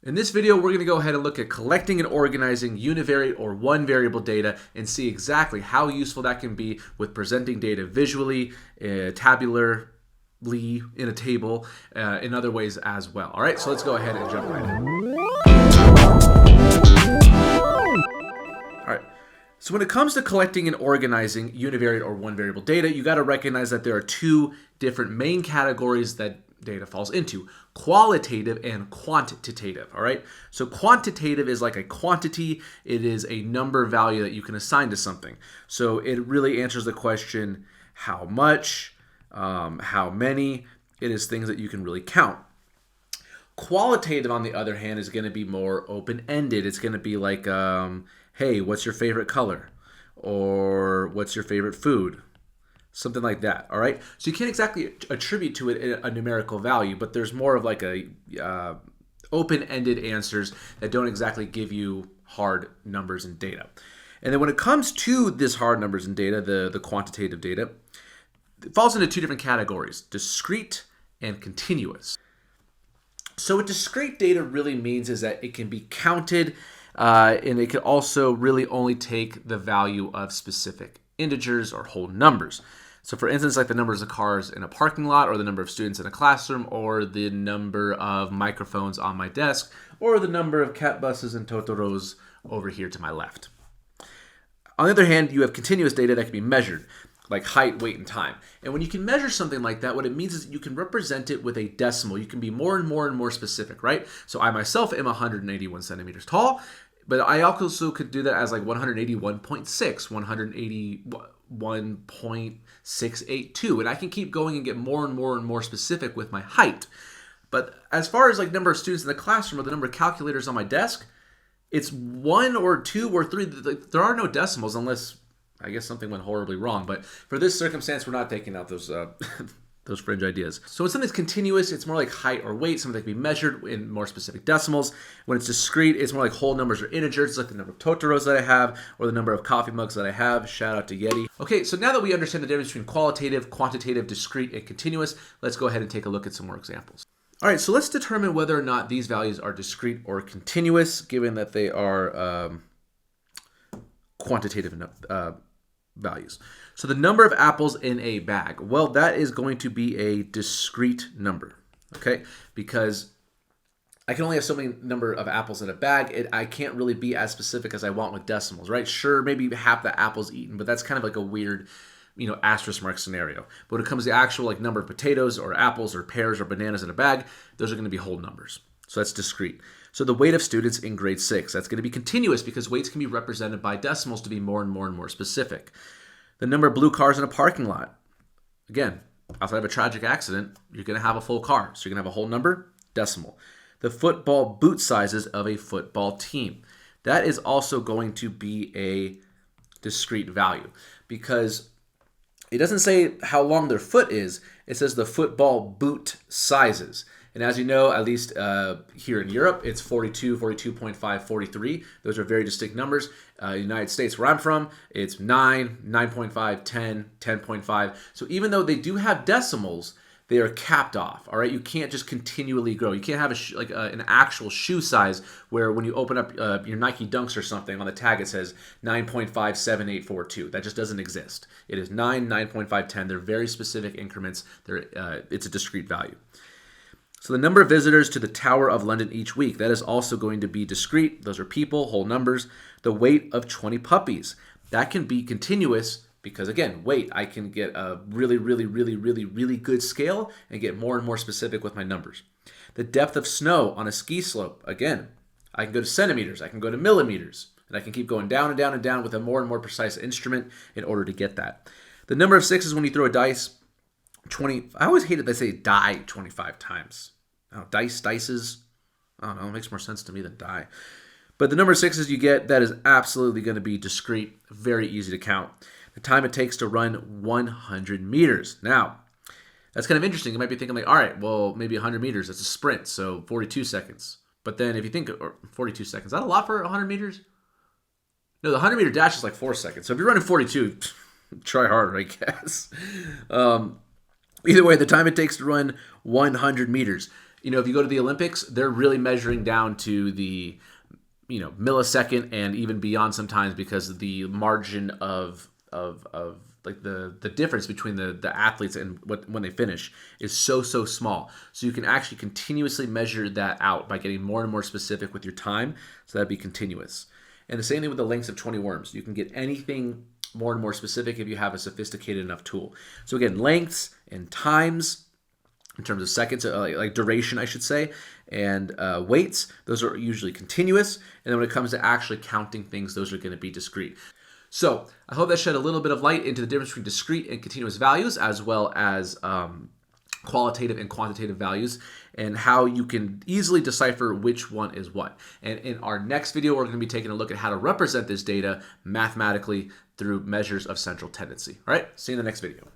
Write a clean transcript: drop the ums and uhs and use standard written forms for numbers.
In this video, we're going to go ahead and look at collecting and organizing univariate or one variable data and see exactly how useful that can be with presenting data visually, tabularly, in a table, in other ways as well. All right, so let's go ahead and jump right in. All right. So when it comes to collecting and organizing univariate or one variable data, you got to recognize that there are two different main categories that data falls into: qualitative and quantitative. All right, so quantitative is like a quantity. It is a number value that you can assign to something. So it really answers the question how much, how many. It is things that you can really count. Qualitative, on the other hand, is going to be more open-ended. It's going to be like, hey, what's your favorite color? Or what's your favorite food? Something like that, all right? So you can't exactly attribute to it a numerical value, but there's more of like a open-ended answers that don't exactly give you hard numbers and data. And then when it comes to this hard numbers and data, the quantitative data, it falls into two different categories: discrete and continuous. So what discrete data really means is that it can be counted, and it can also really only take the value of specific integers or whole numbers. So for instance, like the numbers of cars in a parking lot, or the number of students in a classroom, or the number of microphones on my desk, or the number of cat buses and Totoros over here to my left. On the other hand, you have continuous data that can be measured, like height, weight, and time. And when you can measure something like that, what it means is you can represent it with a decimal. You can be more and more and more specific, right? So I myself am 181 centimeters tall, but I also could do that as like 181.6, 181.682, and I can keep going and get more and more and more specific with my height. But as far as like number of students in the classroom or the number of calculators on my desk, it's 1 or 2 or 3. There are no decimals unless, I guess, something went horribly wrong. But for this circumstance, we're not taking out those those fringe ideas. So when something's continuous, it's more like height or weight, something that can be measured in more specific decimals. When it's discrete, it's more like whole numbers or integers. It's like the number of Totoros that I have, or the number of coffee mugs that I have. Shout out to Yeti. Okay, so now that we understand the difference between qualitative, quantitative, discrete, and continuous, let's go ahead and take a look at some more examples. All right, so let's determine whether or not these values are discrete or continuous, given that they are quantitative values. So the number of apples in a bag, well, that is going to be a discrete number, okay? Because I can only have so many number of apples in a bag. I can't really be as specific as I want with decimals, right? Sure, maybe half the apples eaten, but that's kind of like a weird, asterisk mark scenario. But when it comes to the actual like number of potatoes or apples or pears or bananas in a bag, those are going to be whole numbers. So that's discrete. So the weight of students in grade 6, that's going to be continuous because weights can be represented by decimals to be more and more and more specific. The number of blue cars in a parking lot. Again, outside of a tragic accident, you're going to have a full car. So you're going to have a whole number, decimal. The football boot sizes of a football team. That is also going to be a discrete value because it doesn't say how long their foot is. It says the football boot sizes. And as you know, at least here in Europe, it's 42, 42.5, 43. Those are very distinct numbers. United States, where I'm from, it's 9, 9.5, 10, 10.5. So even though they do have decimals, they are capped off, all right? You can't just continually grow. You can't have an actual shoe size where when you open up your Nike Dunks or something, on the tag it says 9.57842. That just doesn't exist. It is 9, 9.5, 10. They're very specific increments. It's a discrete value. So the number of visitors to the Tower of London each week, that is also going to be discrete. Those are people, whole numbers. The weight of 20 puppies, that can be continuous because, again, weight, I can get a really, really, really, really, really good scale and get more and more specific with my numbers. The depth of snow on a ski slope, again, I can go to centimeters, I can go to millimeters, and I can keep going down and down and down with a more and more precise instrument in order to get that. The number of sixes when you throw a dice, 20. I always hated they say die 25 times. Oh, dices. I don't know. It makes more sense to me than die. But the number of sixes you get, that is absolutely going to be discrete. Very easy to count. The time it takes to run 100 meters. Now, that's kind of interesting. You might be thinking like, all right, well, maybe 100 meters. That's a sprint, so 42 seconds. But then if you think, 42 seconds, is that a lot for 100 meters? No, the 100-meter dash is like 4 seconds. So if you're running 42, try harder, I guess. Either way, the time it takes to run 100 meters. if you go to the Olympics, they're really measuring down to the millisecond and even beyond sometimes, because the margin of like the difference between the athletes and when they finish is so small. So you can actually continuously measure that out by getting more and more specific with your time. So that'd be continuous. And the same thing with the lengths of 20 worms. You can get anything more and more specific if you have a sophisticated enough tool. So again, lengths and times in terms of seconds, like duration, I should say, and weights, those are usually continuous. And then when it comes to actually counting things, those are going to be discrete. So I hope that shed a little bit of light into the difference between discrete and continuous values, as well as qualitative and quantitative values, and how you can easily decipher which one is what. And in our next video, we're going to be taking a look at how to represent this data mathematically through measures of central tendency. All right, see you in the next video.